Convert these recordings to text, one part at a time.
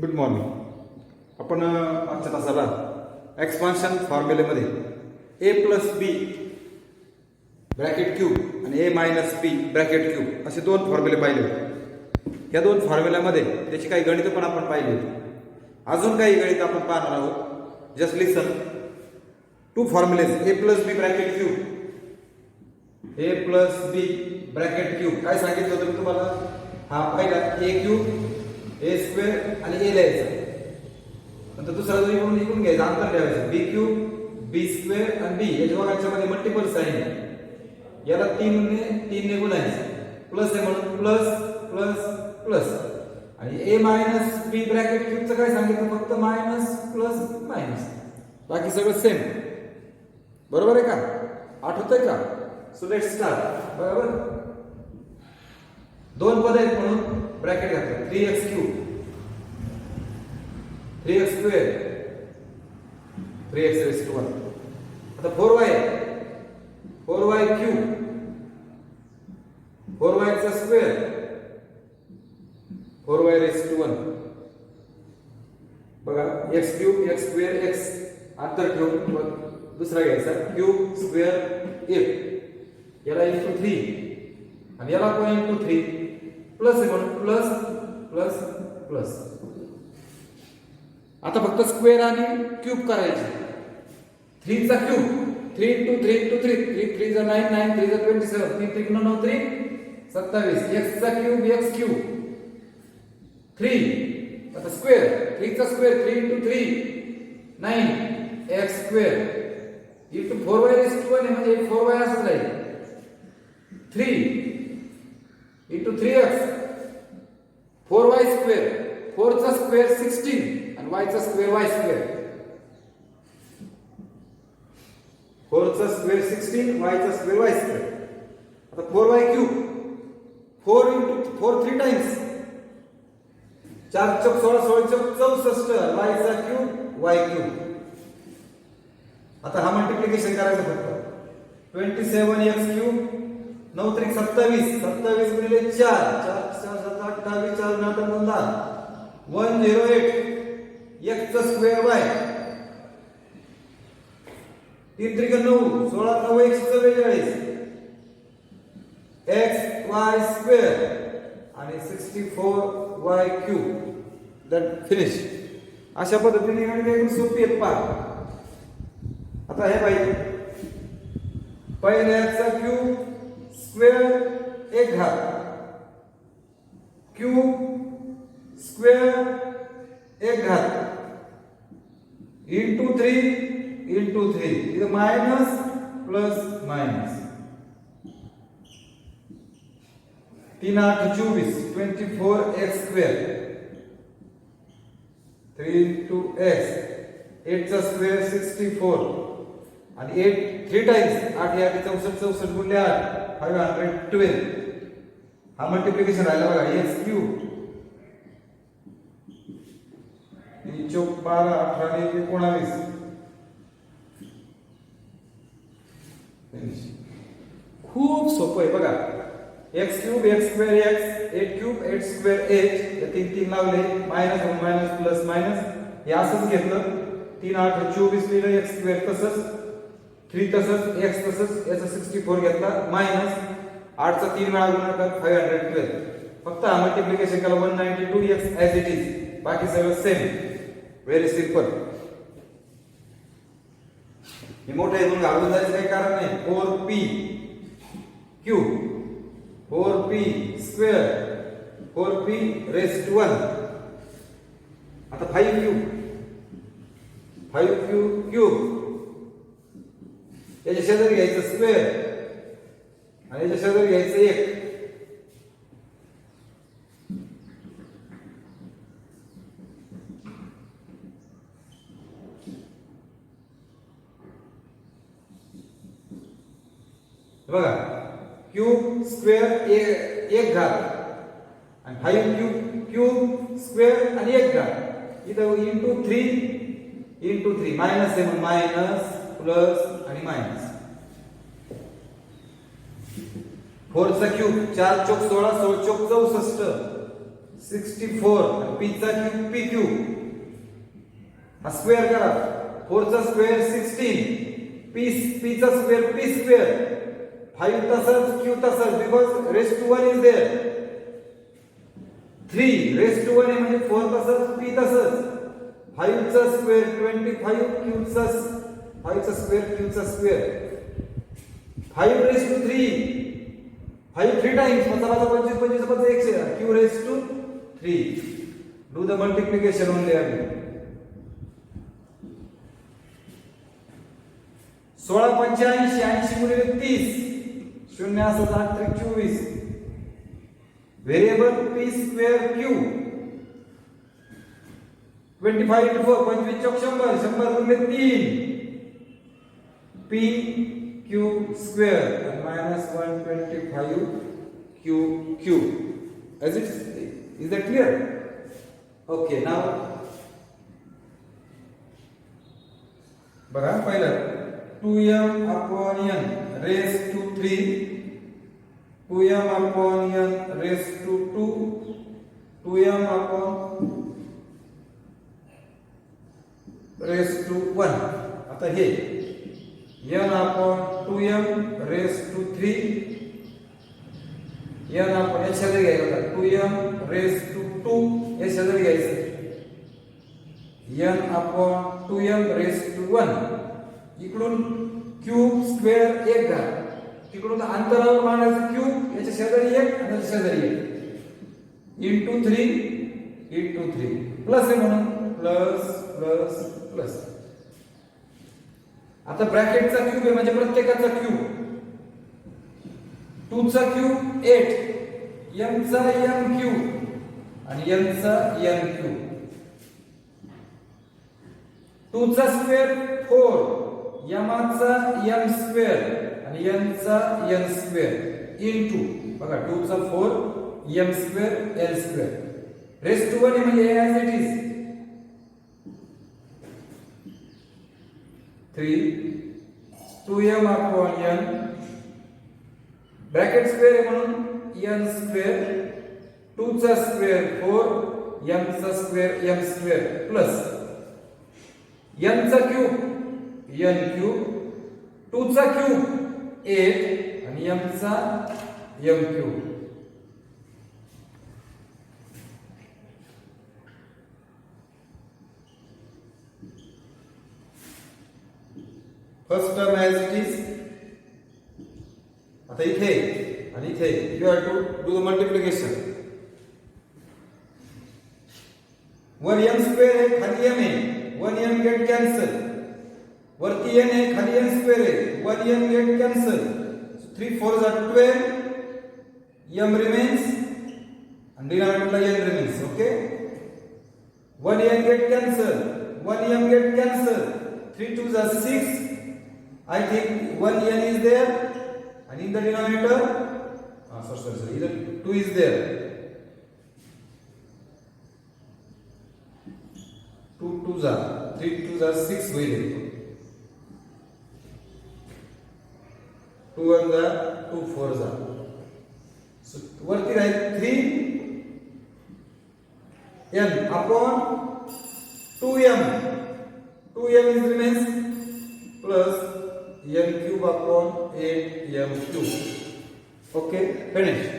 Good morning. आपण आजच्या तासाला एक्सपान्शन फॉर्म्युलेमध्ये ए प्लस बी ब्रॅकेट क्यूब आणि ए मायनस बी ब्रॅकेट क्यूब असे दोन फॉर्म्युले पाहिले होते. या दोन फॉर्म्युल्यामध्ये त्याची काही गणितं पण आपण पाहिली होती. अजून काही गणित आपण पाहणार आहोत. Just listen to formulas a plus b bracket cube, a plus b bracket cube. काय सांगितलं होतं मी तुम्हाला? हा पहिला ए क्यूब ए स्क्वेअर आणि ए लिहायचा, नंतर दुसरा जो इकडून घ्यायचा, अंतर ठेवायचं बी क्यूब बी स्क्वेअर आणि बी या दोघांच्या मध्ये मल्टिपल साइन आहे. याला 3 ने गुणायचं, प्लस आहे म्हणून प्लस प्लस प्लस. आणि ए मायनस बी ब्रॅकेट क्यूबचं काय सांगितलं? फक्त मायनस प्लस मायनस, बाकी सगळं सेम. बरोबर आहे का? आठवतंय का? So let start. बरोबर, दोन पद आहेत म्हणून ब्रॅकेट घातलं. 3x cube 3x square 3x race to 1. आता 4y क्यूब 4y चा स्क्वेअर 4y रेस टू 1. बघा, x cube x square x अंतर ठेवून दुसरा घ्यायचा क्यूब स्क्वेअर 1, याला इंटू 3 आणि याला पण इंटू 3 प्लस आहे म्हणून प्लस प्लस प्लस. आता फक्त स्क्वेअर आणि क्यूब करायचे. 3 चा क्यूब 3 इंटू 3 इंटू 3 3 3 जा 9 9 3 जा 27 3 3 9 3 27. x चा क्यूब x क्यूब 3. आता स्क्वेअर 3 चा square 3 into 3 9 x square into 4y raise to 1 म्हणजे 4y असं राहील 3 इंटू 3x 4y स्क्वेअर 4 चा स्क्वेअर 16 आणि y चा स्क्वेअर y स्क्वेअर. 4 चा स्क्वेअर 16 y चा स्क्वेअर y स्क्वेअर. आता 4y क्यूब 4 इंटू 4 3 टाइम्स 4 चौक 16 16 चौक 64 y चा क्यूब y क्यूब. आता हा मल्टिप्लिकेशन करायचं फक्त 27x क्यूब 9 3 27 27 गुणिले 4 4 4 7 28 4 9 10 108 x चा square y 3 3 9 16 9 144 x y square आणि 64y क्यूब. That finish. अशा पद्धतीने गणित सोपी आहेत. पहा आता हे पाहिजे पहिल्याचा क्यूब स्क्वेअर 1 घात क्यूब स्क्वेअर 1 घात इंटू 3 इंटू 3 इथं minus plus minus 3 8 24 24x square 3 into x 8 चा स्क्वेअर 64 आणि 8 3 टाइम्स 8 8 64 64 गुणिले 8 512. हा मल्टिप्लिकेशन राहिला बघा. x क्यूब 3 चौक 12 18 आणि 19. खूप सोपं आहे बघा. x cube x square x 8 cube 8 square 8 या 3 3 लावले मायनस मायनस प्लस मायनस हे असंच घेतलं. 3 8 24 लिहिलं x स्क्वेअर तसंच 3 तसंच x तसंच याचा 64 घेतला मायनस 8 चा 3 वेळा गुणाकार 512. फक्त हा मल्टिप्लिकेशन केला 192x ऍज इट इज, बाकी सगळं सेम. Very simple. हे मोठं इथून घालून जायचं काही कारण नाही. 4p cube 4p square 4p race to 1. आता 5 क्यूब 5 क्यूब क्यूब याच्या शेजारी घ्यायचं स्क्वेअर आणि याच्या शेजारी घ्यायचं 1. बघा, क्यूब स्क्वेअर 1 घात आणि 5 क्यूब क्यूब स्क्वेअर आणि 1 घात इथं इंटू 3 इंटू 3 मायनस आहे म्हणून मायनस प्लस आणि मायनस. 4 चा क्यूब 4 चौक 16 16 चौक 64 64 पी चा क्यूब पी क्यूब हा स्क्वेअर करा 4 चा स्क्वेअर 16 पी चा स्क्वेअर पी स्क्वेअर 5 तसाच क्यू तसाच because raise to 1 is there 3 raise to 1 आहे म्हणजे 4 तसाच पी तसाच 5 चा स्क्वेअर 25 क्यू चा 5 चा स्क्वेअर क्यू चा स्क्वेअर 5 रेस टू 3 5 3 टाइम्स मतलब 25 25 100 q raise to 3 do the multiplication only again 16 85 80 गुणिले 30 शून्य असं 8 त्रिक 24 variable P square Q 25 into 4 25 चौक 100 100 गुणिले 3 P cube square minus 125 cube as is that clear? Okay, now बघा पहिलं 2m upon n raised to 3 2m upon n raised to 2 2m upon raised to 1 आता हे n upon 2m raised to 3 n upon h शेजारी घ्यायचा 2m raised to 2 हे शेजारी घ्यायचं n upon 2m raised to 1 इकडून क्यूब स्क्वेअर 1 घ्या तिकडून अंतरावर मांडायचं क्यूब याच्या शेजारी 1 आणि याच्या शेजारी 1 into 3 into 3 प्लस आहे म्हणून प्लस प्लस प्लस आता ब्रॅकेटचा क्यूब आहे म्हणजे प्रत्येकाचा क्यूब 2 चा क्यूब 8 m चा m क्यूब आणि n चा n क्यूब 2 चा स्क्वेअर 4 m चा m स्क्वेअर आणि n चा n स्क्वेअर इनटू बघा 2 चा 4 m square l square raise to 1 म्हणजे as it is 3 2m upon n bracket square आहे म्हणून n स्क्वेअर 2 चा स्क्वेअर 4 m चा square m square plus n चा क्यूब n क्यूब 2 चा क्यूब 8 आणि m चा m cube first term as it is आता इथे आणि इथे you have to do the multiplication 1m square आहे खाली m आहे 1m गेट कॅन्सल वरती n आहे खाली n स्क्वेअर आहे 1m get cancel 3 4 are 12 m remains and denominator n remains okay 1m get cancel 1m get cancel 3 2s are 6 I think 1 n is there and in the denominator sorry either 2 is there 2 2s are 3 2s are 6 will 2 1s are 2 4s are so वरती राहील 3 n upon 2m 2m is remains plus n cube upon 8m cube okay finished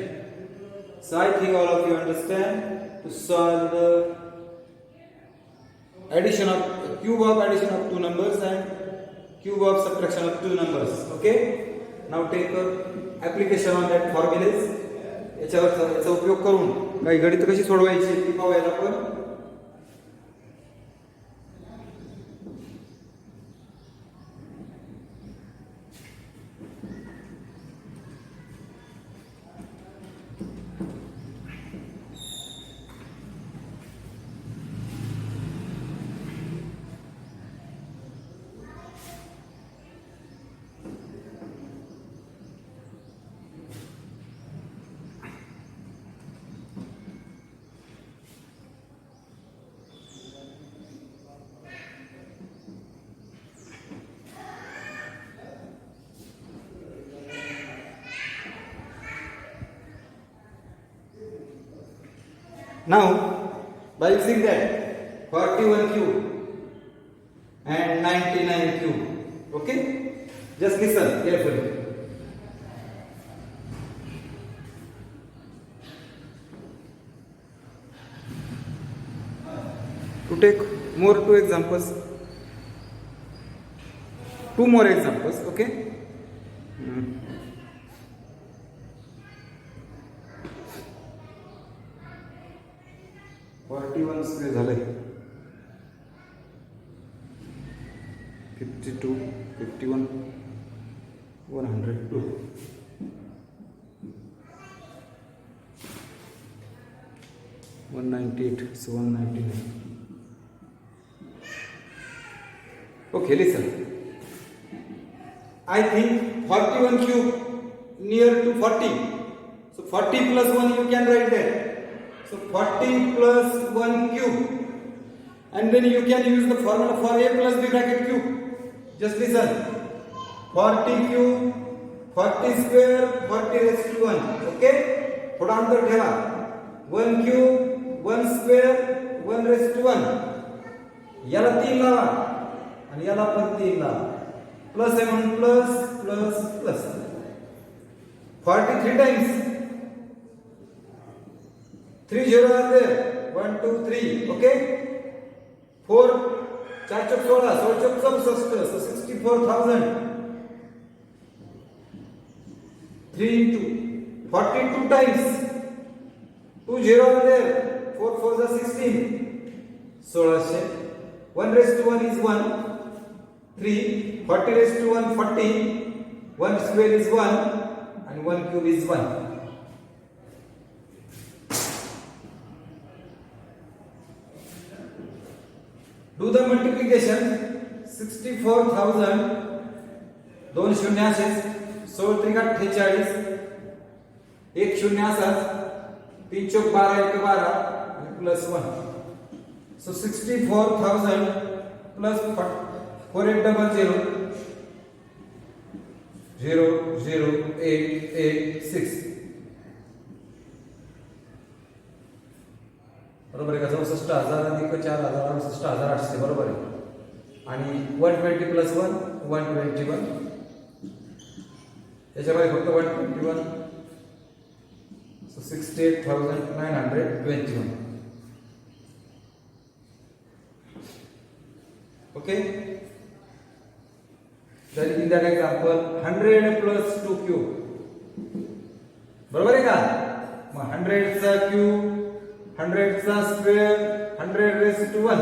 so I think all of you understand to solve the addition of cube of addition of two numbers and cube of subtraction of two numbers okay now take a application on that formulas याचा उपयोग करून काही गणित कशी सोडवायची ती पाहूया आपण Now, by using that 41 cube and 99 cube, okay? Just listen carefully. To take more two examples, two more examples, okay? 41 square झालंय 52 51 102 198 so 199. Okay, listen. I think 41 cube near to 40. So 40 plus 1 you can write there. So 40 plus 1 cube. And then you can use the formula for a plus b bracket cube. Just listen. 40 cube, 40 square, 40 raised to 1. Okay? थोड़ा अंतर ठेवा. 1 cube, 1 square, 1 raised to 1. याला 3 लावा. आणि याला पण 3 लावा. Plus and 1 plus, plus, plus. 43 times. 3 0 are there. 1 2 3. Okay? 4 4 चौक 16, 16 चौक 64, so 64,000. 3 into 42 times. 2 0 are there. 4 4 are 16. 1600. 1 raised to 1 is 1. 3. 40 raised to 1 40. 1 square is 1 and 1 cube is 1. Do the multiplication. 64,000 दोन शून्य असेच 16 त्रिक 48 एक शून्य असाच 3 चौक 12 1 12 आणि प्लस 1. So 64,000 plus 4 8 double 0 0 0 8 8 6 बरोबर आहे का 64,000 अधिक 4,000 66,800 बरोबर आहे आणि 120 प्लस 1 121 याच्यामध्ये फक्त 121 so 68,921. Okay, then in that example 100 plus 2 cube बरोबर आहे का मग 100 चा क्यूब 100 चा square 100 raised to 1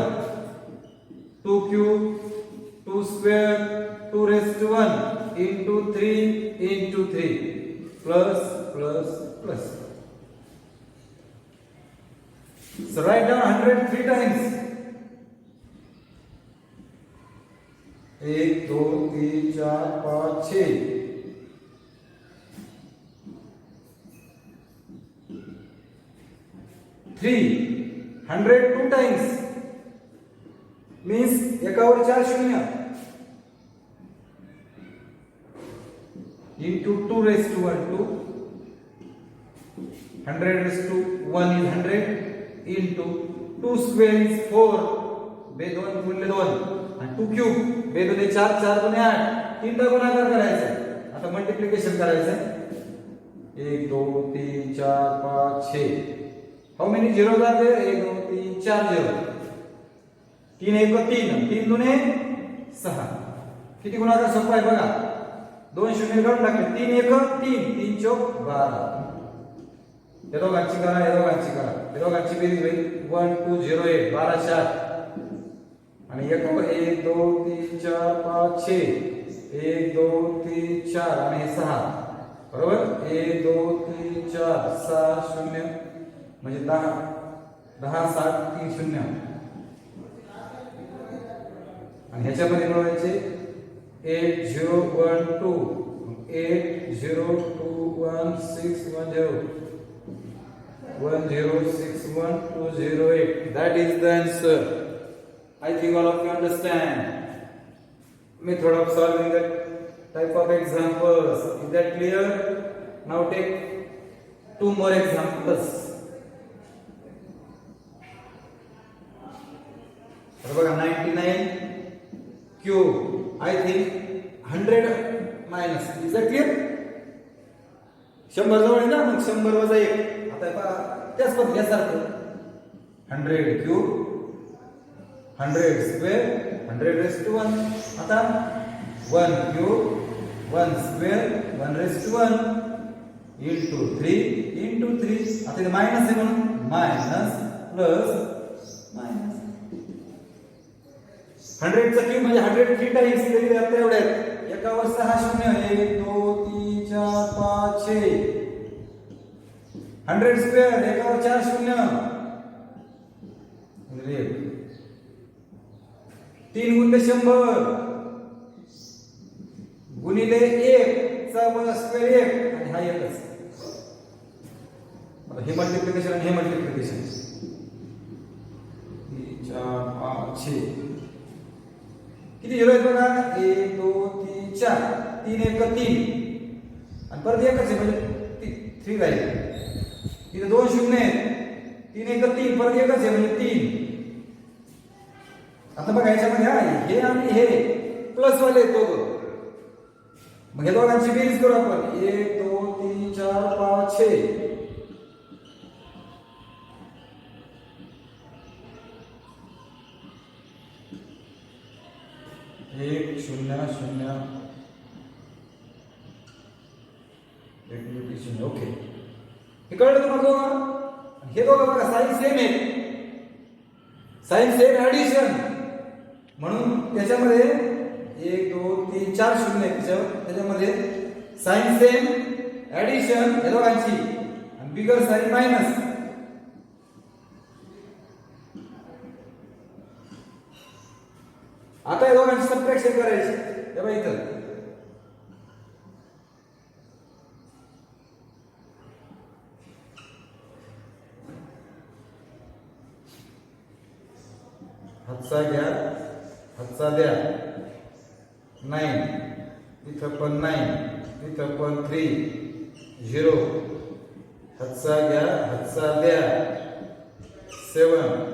2 cube 2 square 2 raised to 1 into 3 into 3 plus plus plus. So write down 100 3 times. 1 2 3 4 5 6 100 2 times means एकावर 4 शून्य into 2 raised to 1 2 100 raised to 1 is 100 into 2 square is 4 बे 2 गुणिले 2 आणि 2 क्यूब बे 2 4 4 2 8 तीन दा गुणाकार करायचा आता मल्टिप्लिकेशन करायचं 1 2 3 4 5 6 हाउ मेनी zeros are there 1 2 3 4 0 3 1 3 3 दुने 6 किती गुणाकार सोपा आहे बघा 2 शून्य काढून टाकले 3 1 3 3 चौक 12 या दोघांची करा या दोघांची बेरीज होईल 1 2 0 8 12 4 आणि 1 2 3 4 5 6 1 2 3 4 आणि 6 बरोबर 1 2 3 4 6 0 म्हणजे 10 10 7 3 0 आणि ह्याच्यामध्ये मिळवायचे 8 0 1 2 8 0 2 1 6 1 0 1 0 6 1 2 0 8. That is the answer. I think all of you understand. Method of solving that type of examples. Is that clear? Now take two more examples. तर बघा 99 cube I think 100 minus. Is that clear? 100 जवळ आहे ना, मग 100 वजा 1. आता पहा त्याच पण यासारखं 100 क्यूब 100 स्क्वेअर 100 रेस टू 1. आता 1 cube 1 square 1 raise to 1 into 3 into 3. आता इथे मायनस आहे म्हणून मायनस प्लस मायनस. 100 चा क्यूब म्हणजे 100 3 टाइम्स तरी आता एवढे आहेत. एकावर 6 शून्य 1 2 3 4 5 6. 100 स्क्वेअर एकावर 4 शून्य 3 गुणिले 100 गुणिले 1 चा स्क्वेअर 1 आणि हा एकच. आता हे मल्टिप्लिकेशन आणि हे मल्टिप्लिकेशन 3 4 5 6 किती झिरो आहेत बघा. 1 2 3 4 3 1 3 आणि परत एकच आहे म्हणजे 3 राहील. इथे 2 शून्य आहेत 3 1 3 परत एकच आहे म्हणजे 3. आता बघा याच्यामध्ये आहे हे आणि हे प्लस वाले दोघं. मग या दोघांची बेरीज करू आपण. 1 2 3 4 5 6. एक शून्य शून्य 1 ओके. हे कळलं तुम्हाला दोघं? हे दोघं बघा साईन सेम आहे. साईन सेम ऍडिशन म्हणून त्याच्यामध्ये 1 2 3 4 शून्य त्याच्यामध्ये साईन सेम ऍडिशन या दोघांची आणि बिगर साईन मायनस. आता या दोघांची सबट्रॅक्शन करायची. तेव्हा इथं हातचा घ्या हातचा द्या 9 इथं पण 9 इथं पण 3 0. हातचा घ्या हातचा द्या 7.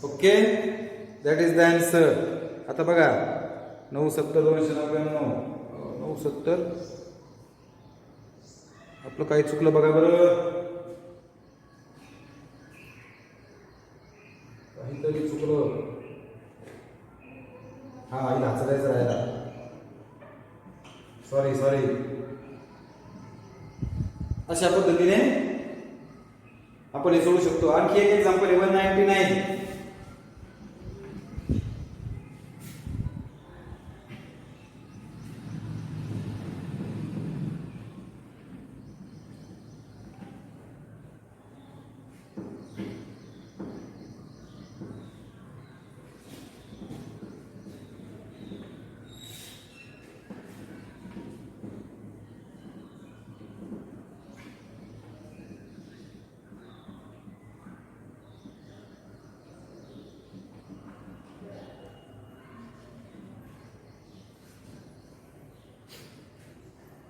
Okay that is the answer. आता बघा 9 70 299 9 70. आपलं काही चुकलं बघा बरं. काहीतरी चुकलं. हा आईला हातचा द्यायचं राहिला. Sorry sorry. अशा पद्धतीने आपण हे सोडू शकतो. आणखी एक एक्झाम्पल आहे 199.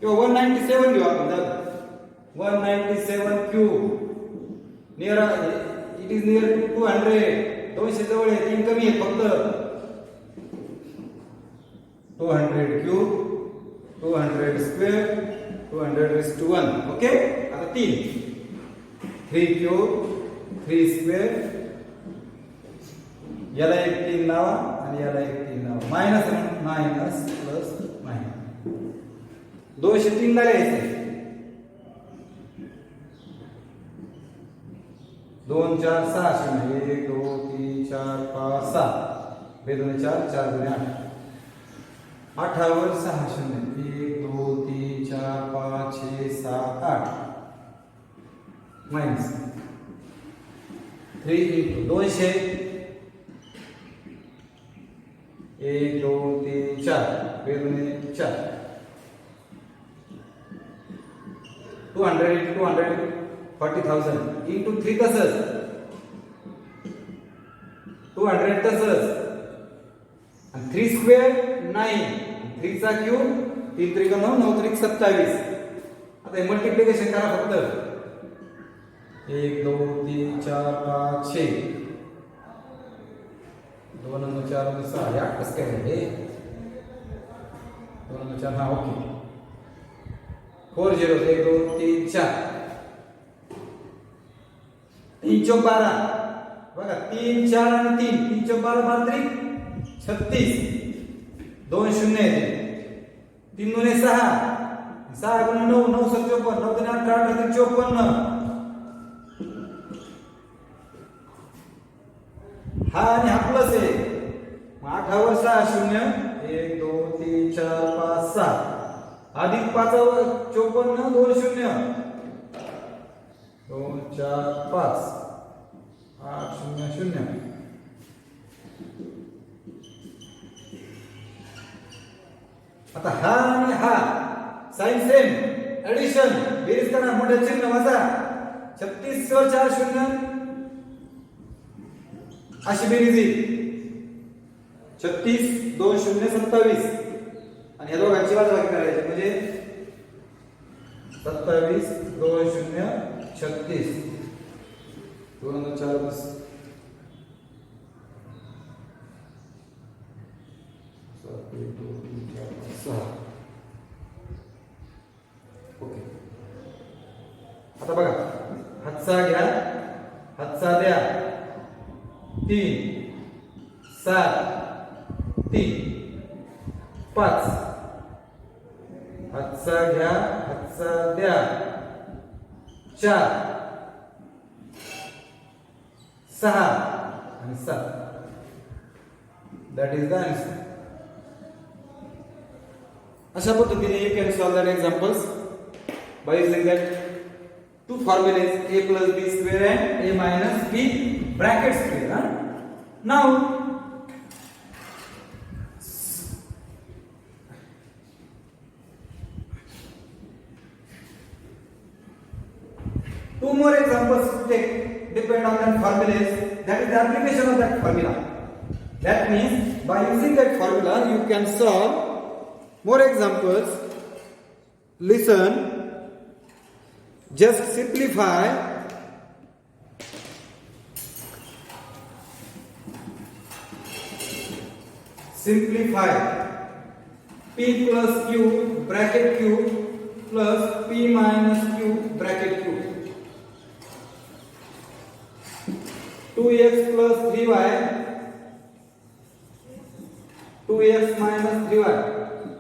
किंवा 197 घेऊ आपण. 197 cube near it is near 200. 200 जवळ आहे 3 कमी आहे फक्त. 200 cube 200 square 200 raise to 1. Okay. आता 3 क्यूब 3 स्क्वेअर. याला एक 3 लावा आणि याला एक 3 लावा. मायनस मायनस प्लस मायनस 203 ला लिहायचे. 2 4 6 0 1 2 3 4 5 6 2 2 4 4 2 8. 8 वर 6 0 1 2 3 4 5 6 7 8 मायनस 3 into 200 1 2 3 4 2 2 4 200 into 200 40,000 into 3 तसंच 200 तसंच आणि 3 स्क्वेअर 9 3 चा क्यूब 3 3 9 9 3 27. आता हे मल्टिप्लिकेशन करा फक्त. 1 2 3 4 5 6 2 आणि 4 आणि 6 या कसं काय आहे 2 आणि 4 हा ओके 4 0 1 2 3 4 3 चौक 12 बघा 3 4 आणि 3 3 चौक 12 32 36 2 0 येते 3 2 6 6 गुणिले 9 9 7 54 9 3 8 8 3 54 हा आणि हा प्लस आहे मग 8 वर 6 0 1 2 3 4 5 6 अधिक 5 वर 54 2 0 2 4 5 8 0 0 आता हा आणि हा साइन सेम एडिशन बेरीज करा मोठे चिन्ह वजा 36 वर 4 0 अशी बेरीज येईल 36 2 0 27 आणि या दोघांची वजाबाकी करायची म्हणजे 27 2 0 36 2 आणि 4 बस 7 1 2 3 4 5 6 ओके आता बघा हातचा घ्या हातचा द्या 3 7 3 5 हातचा घ्या हातचा द्या 4 6 आणि 7 दॅट इज द आन्सर अशा पद्धतीने you can solve that examples by using that two formulas a plus b square and a minus b bracket square. Now two more examples to take depend on that formulas, that is the application of that formula. That means by using that formula you can solve more examples. Listen, just simplify p plus q bracket q plus p minus q bracket q 2x plus 3y 2x minus 3y.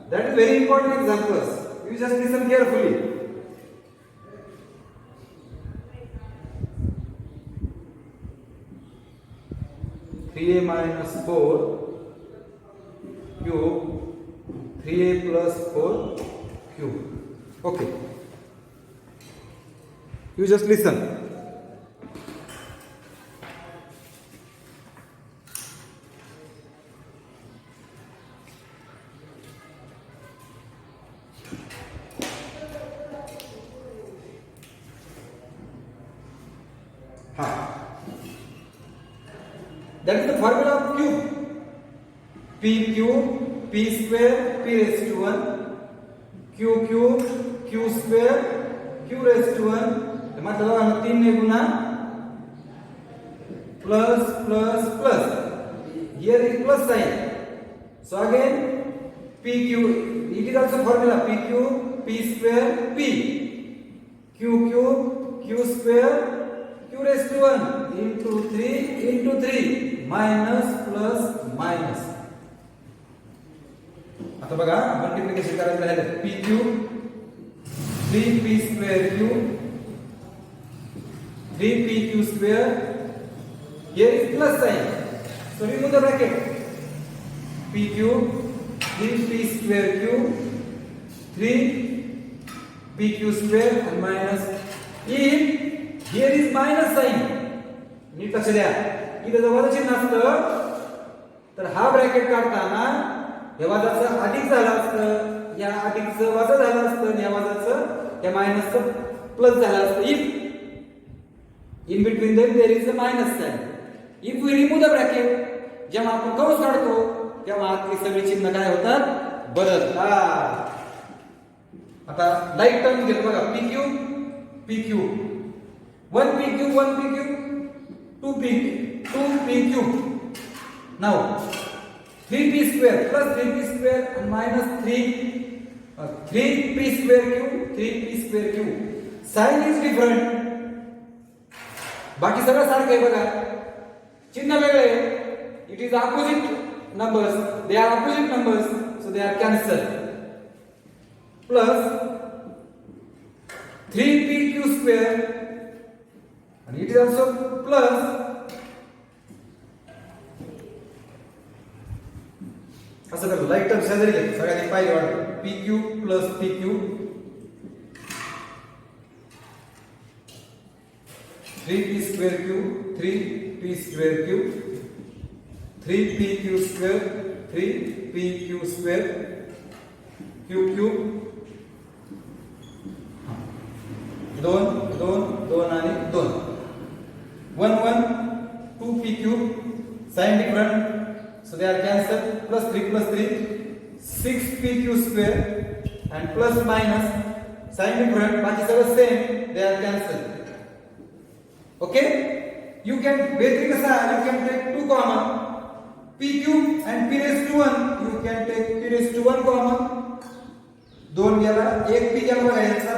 That is very important examples. You just listen carefully. Three a minus 4 cube 3a plus 4 cube. Okay. You just listen. That is the formula of cube. P cube, p square, p raised to 1. Q cube, q square, q raised to 1. मतलब हम 3 ने गुना plus plus plus. Here is plus sign. So again p cube. It is also formula p cube, p square, p. Q cube, q square, q raised to 1 into 3 minus plus minus. आता बघा multiplication करायचं राहिलं p cube 3p square cube 3pq square. Here is plus sign, so remove the bracket. p cube 3p square cube 3pq square and minus. If here is minus sign, नीट लक्ष द्या, इथे जर वजा चिन्ह असतं तर हा ब्रॅकेट काढताना या वजाचं अधिक झालं असतं, या अधिकचं वजा झालं असतं आणि या वजाचं या मायनसचं प्लस झालं असतं. If in between them there is a minus sign. If we remove the bracket, जेव्हा आपण कंस काढतो तेव्हा आतली सगळी चिन्ह काय होतात, बदलतात. आता लाईक टर्म घेतो बघा, P cube 1p cube 1p cube 2p cube. Now 3p square plus 3p square and minus 3p square cube 3p square cube. Sign is different. बाकी सगळं सारखं आहे बघा, चिन्ह वेगळे. It is opposite numbers, they are opposite numbers, so they are cancelled. Plus 3pq square, and it is also plus असं करतो. Like term शेजारी घ्या, सगळ्यांनी पाहिजे वाटतं. pq plus pq 3p square cube 3p square cube 3pq square 3pq square cube cube 2 2 2 आणि 2 1 1 2p cube. Sign different, so they are cancelled. Plus 3 6pq square and plus minus sign different, बाकी सगळं same, they are cancelled. Okay, you can basically कसा, you can take 2 common, p cube and p raised to 1, you can take p raised to 1 common. 2 गेला, 1 p गेला बघा याचा,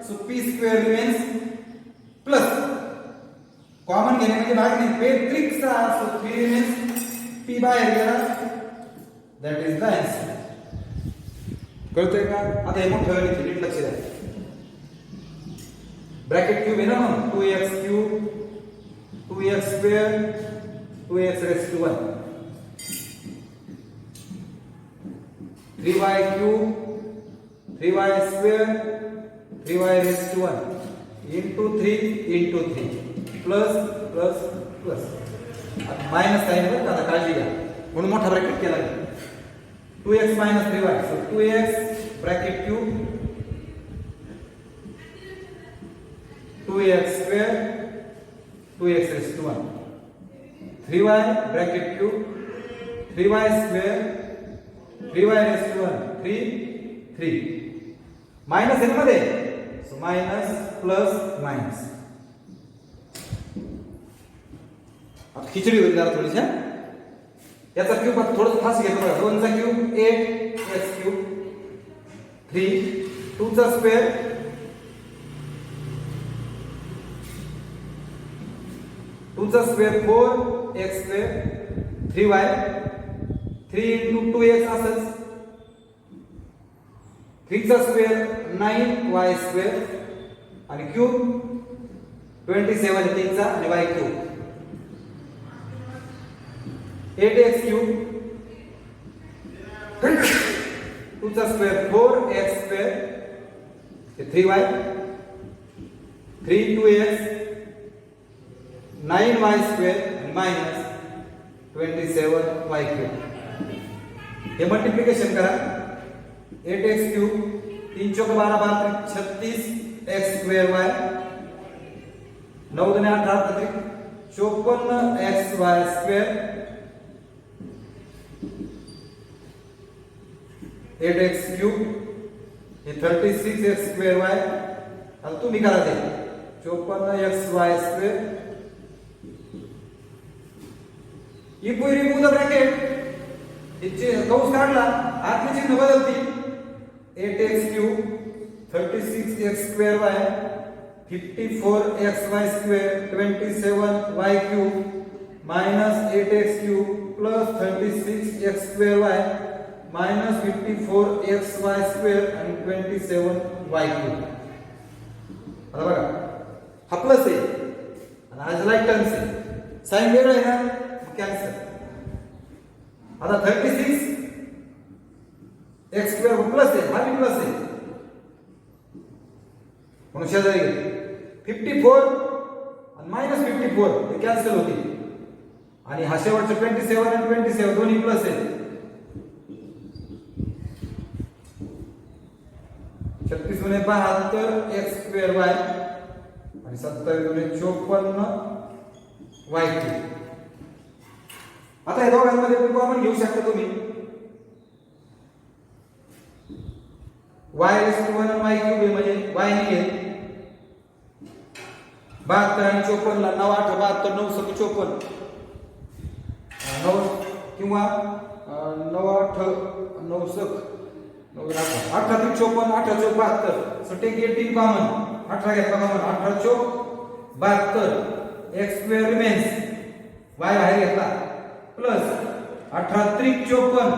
so p square remains plus common घेणे म्हणजे भाग नाही, बेत्रिक 6, so 3 remains, p बाहेर गेला, that is the answer. कळतंय का? आता हे मोठं गणित नीट लक्ष द्या. ब्रॅकेट क्यूब आहे ना, मग 2x cube 2x square 2x raised to 1 3y cube 3y square 3y raised to 1 into 3 plus minus sign वर आता काळजी घ्या म्हणून मोठा ब्रॅकेट केला 2x minus 3y, so 2x bracket cube 2x square 2x raised to 1 3y bracket cube 3y square 3y raised to 1 3 minus आहे मध्ये, so minus plus minus. आता खिचडी होईल जरा थोडीशी. याचा क्यूब थोडं फास्ट घेतो बघा. 2 चा क्यूब 8x क्यूब 3 2 चा स्क्वेअर 2 चा square 4x square 3y 3 into 2x असंच 3 चा स्क्वेअर 9y स्क्वेअर आणि क्यूब 27 3 चा आणि y क्यूब 8x क्यूब 2 चा square 4x square 3y 3 2x 9y square आणि मायनस 27y क्यूब. हे मल्टिप्लिकेशन करा. 8x क्यूब 3 चौक 12 12 36 x square y 9 2 18 54 xy square 8x cube हे 36x स्क्वेअर y. आता तुम्ही करा ते 54 xy square. If we remove the bracket, इथे कौंस काढला, आतले चिन्ह बदलतील. 8x cube 36x square y 54xy square 27y cube minus 8x cube plus 36x square y minus 54xy square and 27y cube. आता बघा हा प्लस आहे आणि हा लाईक टर्म्स आहे. साइन वेगळं आहे ना, कॅन्सल. आता 36 x स्क्वेअर प्लस आहे, हा भी प्लस आहे म्हणून शेजारी 54 आणि मायनस 54 ते कॅन्सल होतील आणि हा शेवटचे 27 आणि 27 दोन्ही प्लस आहे. 36 गुणे 72 x स्क्वेअर y आणि 27 गुणे 54 y क्यूब. आता हे दोघांमध्ये पण कॉमन घेऊ शकता तुम्ही. y raised to 1 y cube म्हणजे y निघेल 72 आणि 54 ला 9 8 72 9 7 54 9 किंवा 9 8 9 7 9 18 18 3 54 18 चौक 72 सो टेक 18 कॉमन 18 घेतला कॉमन 18 चौक 72 x स्क्वेअर रिमेन्स y बाहेर घेतला प्लस 18 त्रिक 54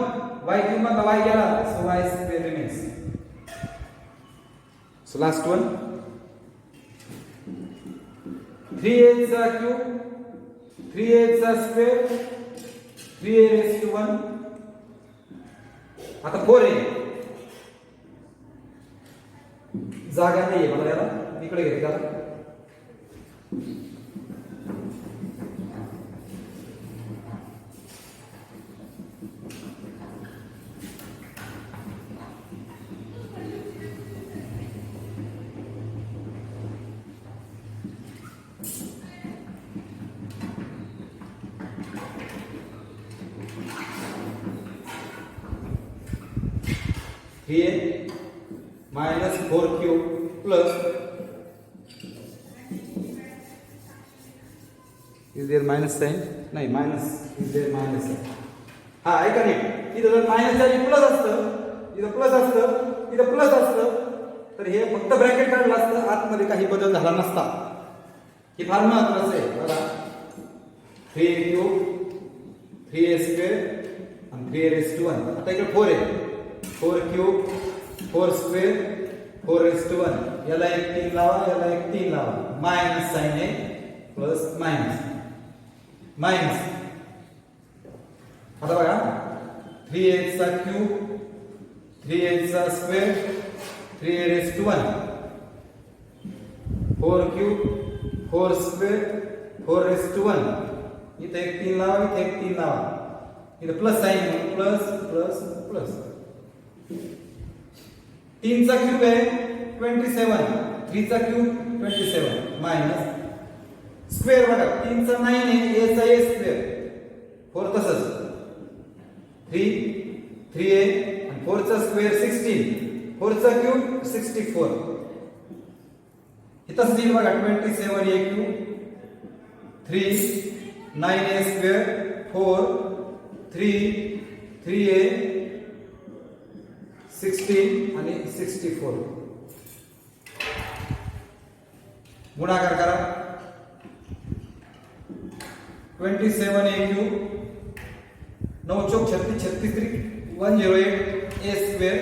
y क्यूब मधला y गेला so y square remains so last one 3a चा क्यूब 3a चा स्क्वेअर 3a रेस टू 1 आता 4a जागा नाहीये मला याला इकडे घेते का a minus 4 cube plus is there minus sign नाही minus is there minus हा ऐका नीट इथं जर मायनस आणि प्लस असतं इथं प्लस असतं तर हे फक्त ब्रॅकेट काढलं असतं आतमध्ये काही बदल झाला नसता हे फार महत्त्वाचं आहे बघा 3a cube 3a square आणि 3a raised to 1 आता इकडे 4 आहे 4 क्यूब 4 स्क्वेअर 4 रेस टू 1 याला एक 3 लावा याला एक 3 लावा मायनस साइन आहे प्लस मायनस आता बघा 3a चा क्यूब 3a चा square 3a raise to 1 4 cube 4 square 4 raise to 1 इथे एक 3 लावा इथे एक 3 लावा इथे plus sign plus plus plus 3 चा क्यूब आहे 27 3 चा क्यूब 27 मायनस स्क्वेअर बघा 3 चा 9 आहे a चा a स्क्वेअर 4 तसंच 3a आणि 4 चा स्क्वेअर 16 4 चा क्यूब 64 इथं येईल बघा 27 a cube 3 9a square 4 3a 16 आणि 64 गुणाकार करा 27 a cube 9 Chowk 36 36 108 a square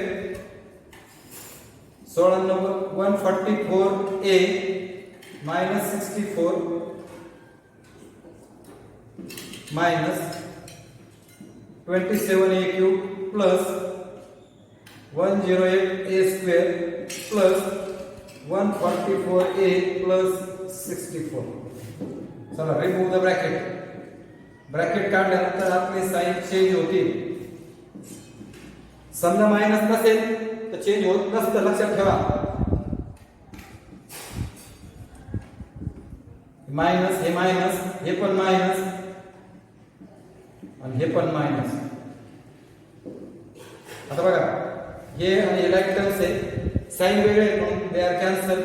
16 9 144 a minus 64 minus 27 a cube plus 108 a square plus 144 a plus 64 चला रिमूव द ब्रॅकेट काढल्यानंतर आपले साइन चेंज होतील समजा मायनस नसेल तर चेंज होत नसतं लक्षात ठेवा मायनस हे पण मायनस आणि हे पण मायनस आता बघा हे आणि हे लाईक टर्म्स आहे साइन वेगळे आहे म्हणून दे आर कॅन्सल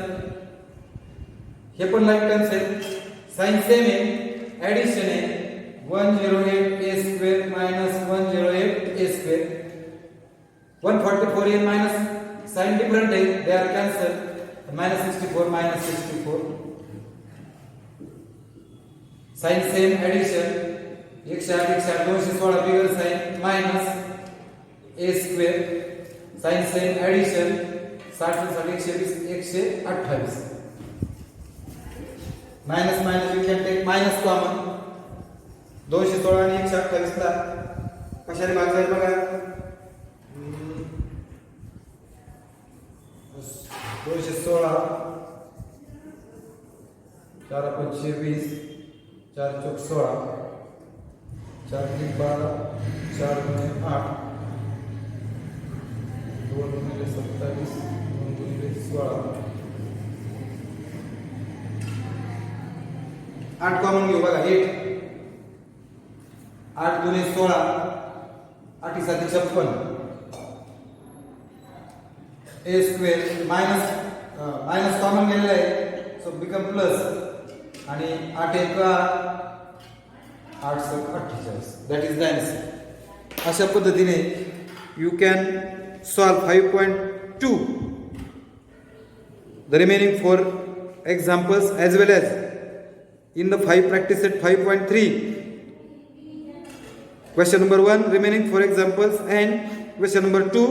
हे पण लाईक टर्म्स आहे साइन सेम आहे ऍडिशन आहे 108 a square minus 108 a square 144 a minus sign different है they are cancelled minus 64 minus 64 sign same addition 108 216 bigger sign minus a square sign same addition 60 128 minus minus you can take minus common 216 आणि 128 ला कशाने भाग जाईल बघा 216 4 5 20 4 चौक 16 4 3 12 4 गुणे 8 2 गुणिले 27 2 गुणिले 16 8 कॉमन घेऊ बघा 8 8 दुने 16 8 7 56 a स्क्वेअर माइनस कॉमन गेलेला आहे सो बिकम प्लस आणि 8 एक 8 7 48. That is the answer. अशा पद्धतीने you can solve 5.2 the remaining 4 examples as well as in the 5 practice set 5.3 question number 1 remaining 4 examples and question number 2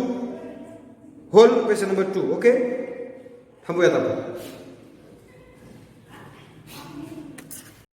whole question number 2. okay थांबूयात आपण.